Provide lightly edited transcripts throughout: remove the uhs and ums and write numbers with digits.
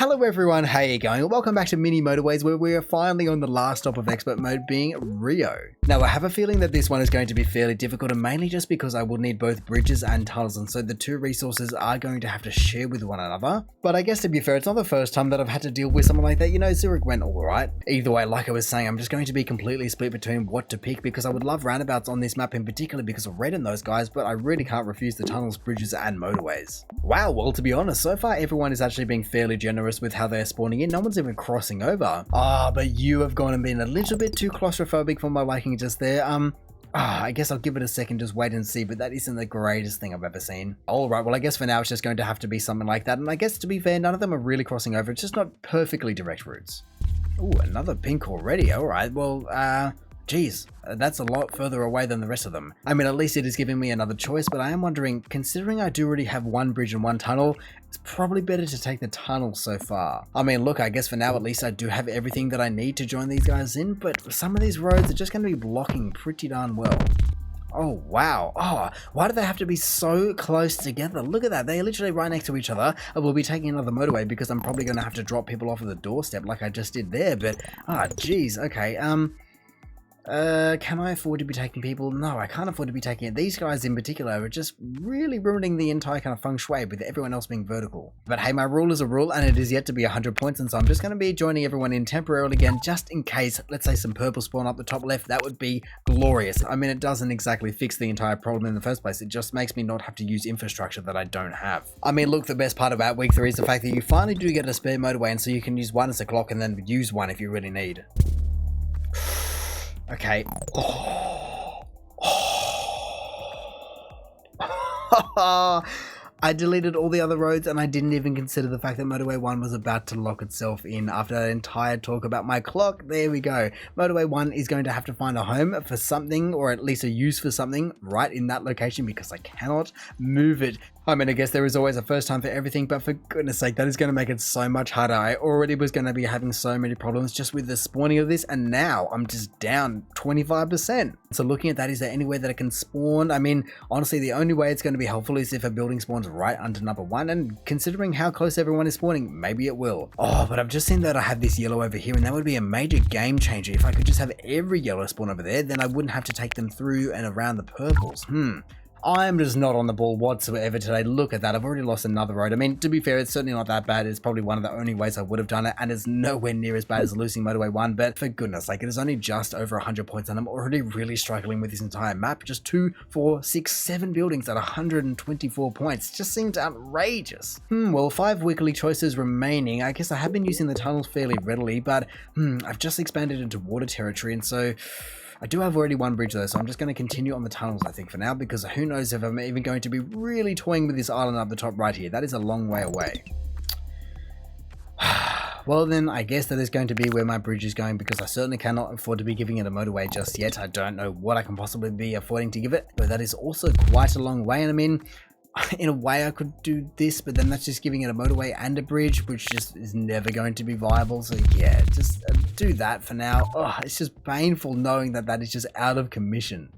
Hello everyone, how you going? Welcome back to Mini Motorways, where we are finally on the last stop of expert mode, being Rio. Now I have a feeling that this one is going to be fairly difficult, and mainly just because I will need both bridges and tunnels, and so the two resources are going to have to share with one another. But I guess to be fair, it's not the first time that I've had to deal with something like that. You know, Zurich went alright. Either way, like I was saying, I'm just going to be completely split between what to pick, because I would love roundabouts on this map in particular because of red in those guys, but I really can't refuse the tunnels, bridges and motorways. Wow, well to be honest, so far everyone is actually being fairly generous with how they're spawning in. No one's even crossing over. But you have gone and been a little bit too claustrophobic for my liking just there. I guess I'll give it a second, just wait and see, but that isn't the greatest thing I've ever seen. Alright, well I guess for now it's just going to have to be something like that, and I guess to be fair, none of them are really crossing over, it's just not perfectly direct routes. Ooh, another pink already, alright, well, geez, that's a lot further away than the rest of them. I mean, at least it is giving me another choice, but I am wondering, considering I do already have one bridge and one tunnel, it's probably better to take the tunnel so far. I mean, look, I guess for now at least I do have everything that I need to join these guys in, but some of these roads are just going to be blocking pretty darn well. Oh, wow. Oh, why do they have to be so close together? Look at that. They're literally right next to each other. I will be taking another motorway because I'm probably going to have to drop people off at the doorstep like I just did there, but, geez, okay, can I afford to be taking people? No, I can't afford to be taking it. These guys in particular are just really ruining the entire kind of feng shui with everyone else being vertical. But hey, my rule is a rule, and it is yet to be 100 points, and so I'm just going to be joining everyone in temporarily again, just in case, let's say, some purple spawn up the top left. That would be glorious. I mean, it doesn't exactly fix the entire problem in the first place. It just makes me not have to use infrastructure that I don't have. I mean, look, the best part about week 3 is the fact that you finally do get a spare motorway, and so you can use one as a clock and then use one if you really need. Okay. I deleted all the other roads, and I didn't even consider the fact that Motorway 1 was about to lock itself in after that entire talk about my clock. There we go. Motorway 1 is going to have to find a home for something, or at least a use for something, right in that location, because I cannot move it. I mean, I guess there is always a first time for everything, but for goodness sake, that is going to make it so much harder. I already was going to be having so many problems just with the spawning of this, and now I'm just down 25%. So looking at that, is there any way that it can spawn? I mean, honestly, the only way it's going to be helpful is if a building spawns right under number 1, and considering how close everyone is spawning, maybe it will. Oh, but I've just seen that I have this yellow over here, and that would be a major game changer. If I could just have every yellow spawn over there, then I wouldn't have to take them through and around the purples. I'm just not on the ball whatsoever today. Look at that. I've already lost another road. I mean, to be fair, it's certainly not that bad. It's probably one of the only ways I would have done it, and it's nowhere near as bad as losing Motorway 1, but for goodness sake, it is only just over 100 points, and I'm already really struggling with this entire map. Just 2, 4, 6, 7 buildings at 124 points. Just seems outrageous. Well, 5 weekly choices remaining. I guess I have been using the tunnels fairly readily, but I've just expanded into water territory, and so I do have already one bridge though, so I'm just going to continue on the tunnels, I think, for now, because who knows if I'm even going to be really toying with this island up the top right here. That is a long way away. Well then, I guess that is going to be where my bridge is going, because I certainly cannot afford to be giving it a motorway just yet. I don't know what I can possibly be affording to give it, but that is also quite a long way, and I mean, in a way I could do this, but then that's just giving it a motorway and a bridge, which just is never going to be viable. So yeah, just do that for now. Oh, it's just painful knowing that that is just out of commission.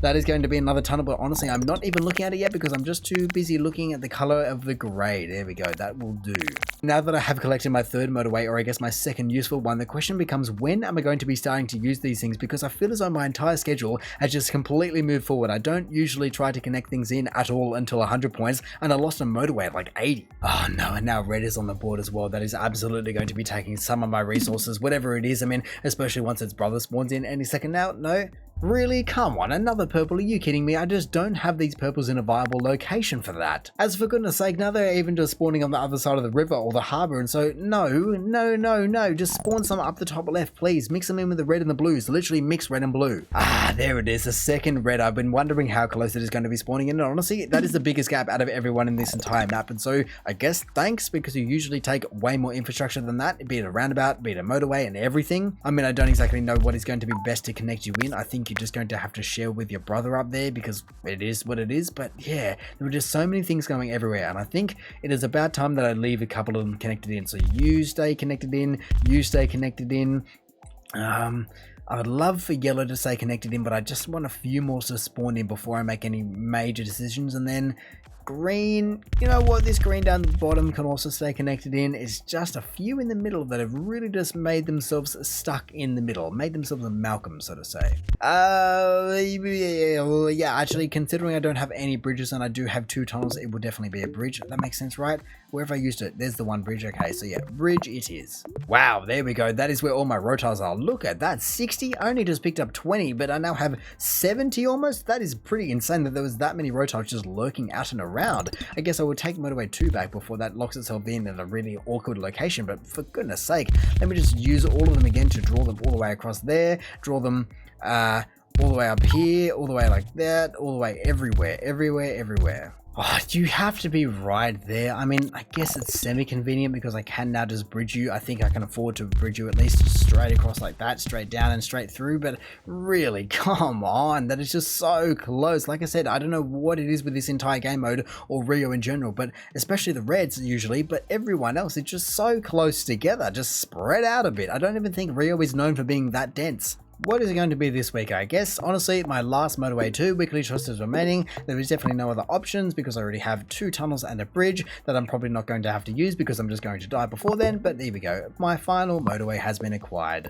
That is going to be another tunnel, but honestly, I'm not even looking at it yet because I'm just too busy looking at the color of the gray. There we go. That will do. Now that I have collected my third motorway, or I guess my second useful one, the question becomes, when am I going to be starting to use these things? Because I feel as though my entire schedule has just completely moved forward. I don't usually try to connect things in at all until 100 points, and I lost a motorway at like 80. Oh no, and now red is on the board as well. That is absolutely going to be taking some of my resources, whatever it is. I mean, especially once its brother spawns in any second now. No? Really? Come on, another purple? Are you kidding me? I just don't have these purples in a viable location for that. As for goodness sake, now they're even just spawning on the other side of the river or the harbour, and so no, just spawn some up the top left, please. Mix them in with the red and the blues. Literally mix red and blue. There it is, the second red. I've been wondering how close it is going to be spawning in, and honestly, that is the biggest gap out of everyone in this entire map, and so I guess thanks, because you usually take way more infrastructure than that, be it a roundabout, be it a motorway, and everything. I mean, I don't exactly know what is going to be best to connect you in. I think you're just going to have to share with your brother up there, because it is what it is. But yeah, there were just so many things going everywhere, and I think it is about time that I leave a couple of them connected in. So you stay connected in, you stay connected in. I would love for yellow to stay connected in, but I just want a few more to spawn in before I make any major decisions. And then green. You know what? This green down the bottom can also stay connected in. It's just a few in the middle that have really just made themselves stuck in the middle. Made themselves a Malcolm, so to say. Yeah, actually, considering I don't have any bridges and I do have 2 tunnels, it would definitely be a bridge. That makes sense, right? Where have I used it? There's the one bridge. Okay, so yeah, bridge it is. Wow, there we go. That is where all my rotars are. Look at that, 60. I only just picked up 20, but I now have 70 almost. That is pretty insane that there was that many rotars just lurking out and around. I guess I will take motorway 2 back before that locks itself in at a really awkward location, but for goodness sake, let me just use all of them again to draw them all the way across there, draw them all the way up here, all the way like that, all the way everywhere, everywhere. Oh, you have to be right there. I mean, I guess it's semi-convenient because I can now just bridge you. I think I can afford to bridge you at least straight across like that, straight down and straight through, but really, come on, that is just so close. Like I said, I don't know what it is with this entire game mode or Rio in general, but especially the reds usually, but everyone else is just so close together, just spread out a bit. I don't even think Rio is known for being that dense. What is it going to be this week, I guess? Honestly, my last Motorway 2 weekly choices remaining. There is definitely no other options because I already have 2 tunnels and a bridge that I'm probably not going to have to use because I'm just going to die before then, but there we go. My final motorway has been acquired.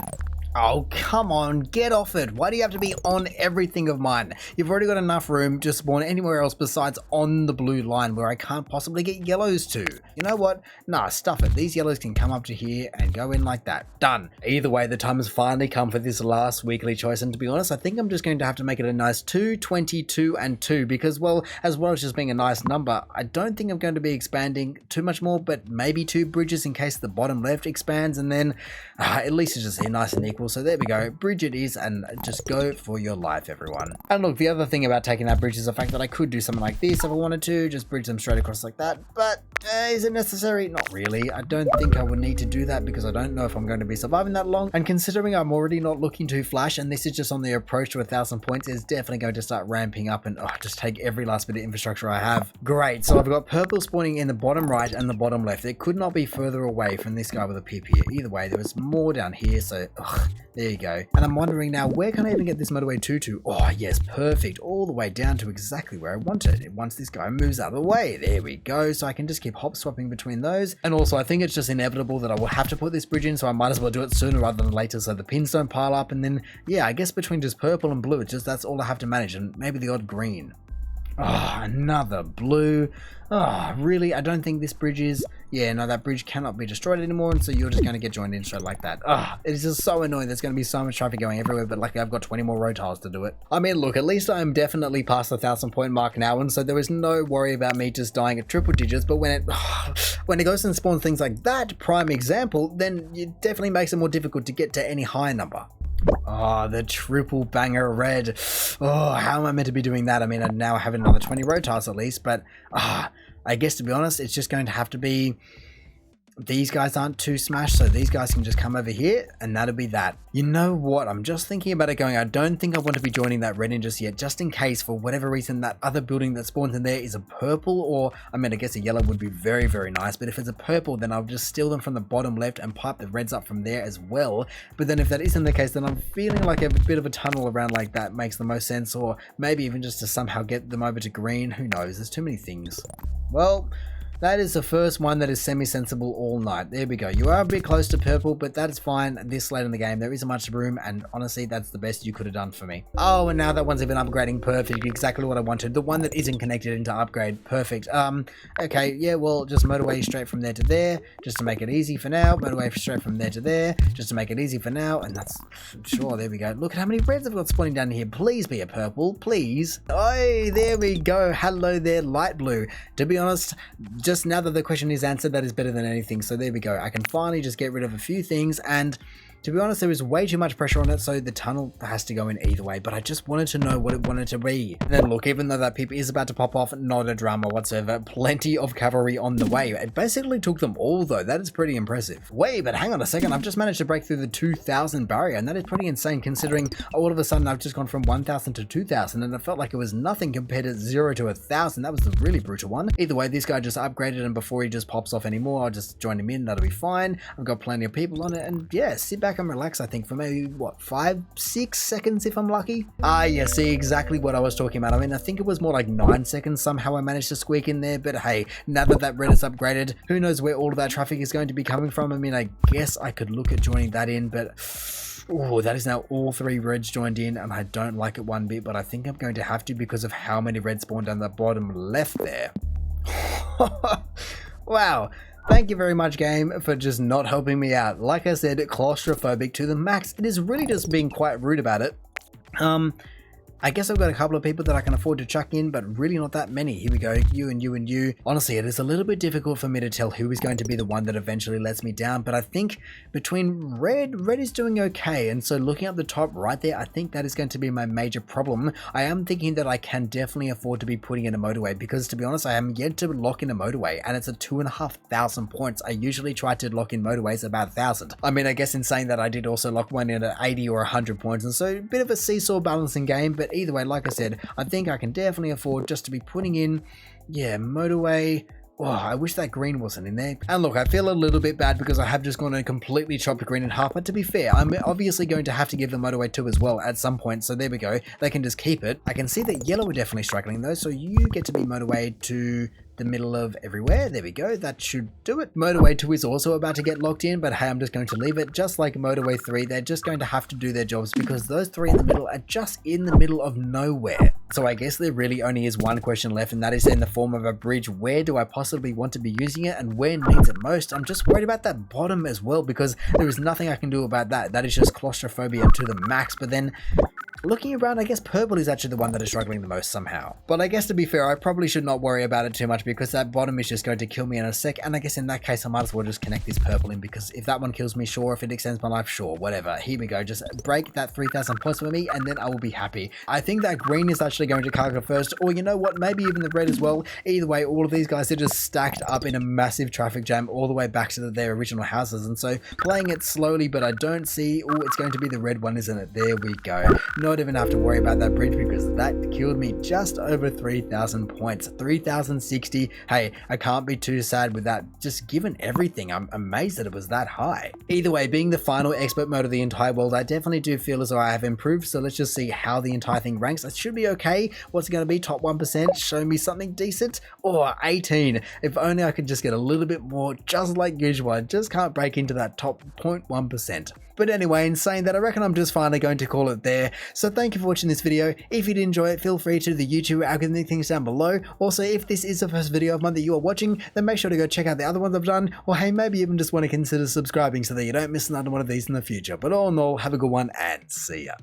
Oh, come on, get off it. Why do you have to be on everything of mine? You've already got enough room to spawn anywhere else besides on the blue line where I can't possibly get yellows to. You know what? Nah, stuff it. These yellows can come up to here and go in like that. Done. Either way, the time has finally come for this last weekly choice, and to be honest, I think I'm just going to have to make it a nice 2, 22, and 2 because, well as just being a nice number, I don't think I'm going to be expanding too much more, but maybe 2 bridges in case the bottom left expands, and then at least it's just here nice and equal. So there we go, bridge it is, and just go for your life, everyone. And look, the other thing about taking that bridge is the fact that I could do something like this if I wanted to, just bridge them straight across like that, but is it necessary? Not really. I don't think I would need to do that because I don't know if I'm going to be surviving that long, and considering I'm already not looking to flash and this is just on the approach to 1,000 points, it's definitely going to start ramping up and just take every last bit of infrastructure I have. Great, so I've got purple spawning in the bottom right and the bottom left. It could not be further away from this guy with a pip here. Either way, there was more down here, so there you go. And I'm wondering now, where can I even get this motorway 2 to? Oh yes, perfect, all the way down to exactly where I want it. Once this guy moves out of the way, there we go. So I can just keep hop swapping between those. And also I think it's just inevitable that I will have to put this bridge in, so I might as well do it sooner rather than later so the pins don't pile up. And then yeah, I guess between just purple and blue, it's just that's all I have to manage, and maybe the odd green. Oh, another blue. Oh, really? I don't think this bridge is... Yeah, no, that bridge cannot be destroyed anymore, and so you're just going to get joined in straight like that. Ah, it is just so annoying. There's going to be so much traffic going everywhere, but luckily I've got 20 more road tiles to do it. I mean, look, at least I am definitely past the 1,000 point mark now, and so there is no worry about me just dying at triple digits, but when it goes and spawns things like that, prime example, then it definitely makes it more difficult to get to any higher number. Oh, the triple banger red. Oh, how am I meant to be doing that? I mean, I now have another 20 road tiles at least, but I guess to be honest, it's just going to have to be... These guys aren't too smashed, so these guys can just come over here, and that'll be that. You know what? I'm just thinking about it going, I don't think I want to be joining that red in just yet, just in case, for whatever reason, that other building that spawns in there is a purple, or, I mean, I guess a yellow would be very, very nice, but if it's a purple, then I'll just steal them from the bottom left and pipe the reds up from there as well. But then if that isn't the case, then I'm feeling like a bit of a tunnel around like that makes the most sense, or maybe even just to somehow get them over to green. Who knows? There's too many things. Well... that is the first one that is semi-sensible all night. There we go. You are a bit close to purple, but that is fine. This late in the game, there isn't much room, and honestly, that's the best you could have done for me. Oh, and now that one's even upgrading. Perfect. Exactly what I wanted. The one that isn't connected into upgrade. Perfect. Okay, yeah, well, just motorway straight from there to there, just to make it easy for now. Motorway straight from there to there, just to make it easy for now, and that's... sure, there we go. Look at how many reds I've got spawning down here. Please be a purple, please. Oh, there we go. Hello there, light blue. To be honest... just now that the question is answered, that is better than anything. So there we go. I can finally just get rid of a few things, and to be honest, there is way too much pressure on it, so the tunnel has to go in either way, but I just wanted to know what it wanted to be. And then look, even though that pip is about to pop off, not a drama whatsoever. Plenty of cavalry on the way. It basically took them all though. That is pretty impressive. Wait, but hang on a second. I've just managed to break through the 2,000 barrier, and that is pretty insane considering all of a sudden I've just gone from 1,000 to 2,000, and it felt like it was nothing compared to 0 to 1,000. That was the really brutal one. Either way, this guy just upgraded, and before he just pops off anymore, I'll just join him in. That'll be fine. I've got plenty of people on it, and yeah, sit back back and relax, I think, for maybe, what, 5-6 seconds if I'm lucky? Ah, yeah, see, exactly what I was talking about. I mean, I think it was more like 9 seconds somehow I managed to squeak in there, but hey, now that that red is upgraded, who knows where all of that traffic is going to be coming from. I mean, I guess I could look at joining that in, but oh, that is now all 3 reds joined in, and I don't like it one bit, but I think I'm going to have to because of how many reds spawned down the bottom left there. Wow. Thank you very much, game, for just not helping me out. Like I said, claustrophobic to the max. It is really just being quite rude about it. I guess I've got a couple of people that I can afford to chuck in, but really not that many. Here we go, you and you and you. Honestly, it is a little bit difficult for me to tell who is going to be the one that eventually lets me down, but I think between red is doing okay, and so looking up the top right there, I think that is going to be my major problem. I am thinking that I can definitely afford to be putting in a motorway, because to be honest, I am yet to lock in a motorway, and it's a 2,500 points. I usually try to lock in motorways about 1,000. I mean, I guess in saying that, I did also lock one in at 80 or 100 points, and so a bit of a seesaw balancing game, but either way, like I said, I think I can definitely afford just to be putting in, yeah, motorway. Oh, I wish that green wasn't in there. And look, I feel a little bit bad because I have just gone and completely chopped green in half, but to be fair, I'm obviously going to have to give the motorway 2 as well at some point, so there we go. They can just keep it. I can see that yellow are definitely struggling though, so you get to be motorway to the middle of everywhere. There we go. That should do it. Motorway 2 is also about to get locked in, but hey, I'm just going to leave it. Just like Motorway 3, they're just going to have to do their jobs because those 3 in the middle are just in the middle of nowhere. So I guess there really only is one question left, and that is in the form of a bridge. Where do I possibly want to be using it, and where needs it most? I'm just worried about that bottom as well, because there is nothing I can do about that. That is just claustrophobia to the max. But then looking around, I guess purple is actually the one that is struggling the most somehow. But I guess to be fair, I probably should not worry about it too much because that bottom is just going to kill me in a sec. And I guess in that case, I might as well just connect this purple in, because if that one kills me, sure. If it extends my life, sure. Whatever. Here we go. Just break that 3,000 points for me, and then I will be happy. I think that green is actually going to cargo first, or you know what? Maybe even the red as well. Either way, all of these guys are just stacked up in a massive traffic jam all the way back to their original houses. And so playing it slowly, but I don't see. Oh, it's going to be the red one, isn't it? There we go. Not even have to worry about that bridge because that killed me just over 3,000 points. 3,060. Hey, I can't be too sad with that. Just given everything, I'm amazed that it was that high. Either way, being the final expert mode of the entire world, I definitely do feel as though I have improved. So let's just see how the entire thing ranks. It should be okay. What's it going to be? Top 1%? Show me something decent? Or 18. If only I could just get a little bit more, just like usual. I just can't break into that top 0.1%. But anyway, in saying that, I reckon I'm just finally going to call it there. So thank you for watching this video. If you did enjoy it, feel free to the YouTube algorithm things down below. Also, if this is the first video of mine that you are watching, then make sure to go check out the other ones I've done. Or hey, maybe even just want to consider subscribing so that you don't miss another one of these in the future. But all in all, have a good one and see ya.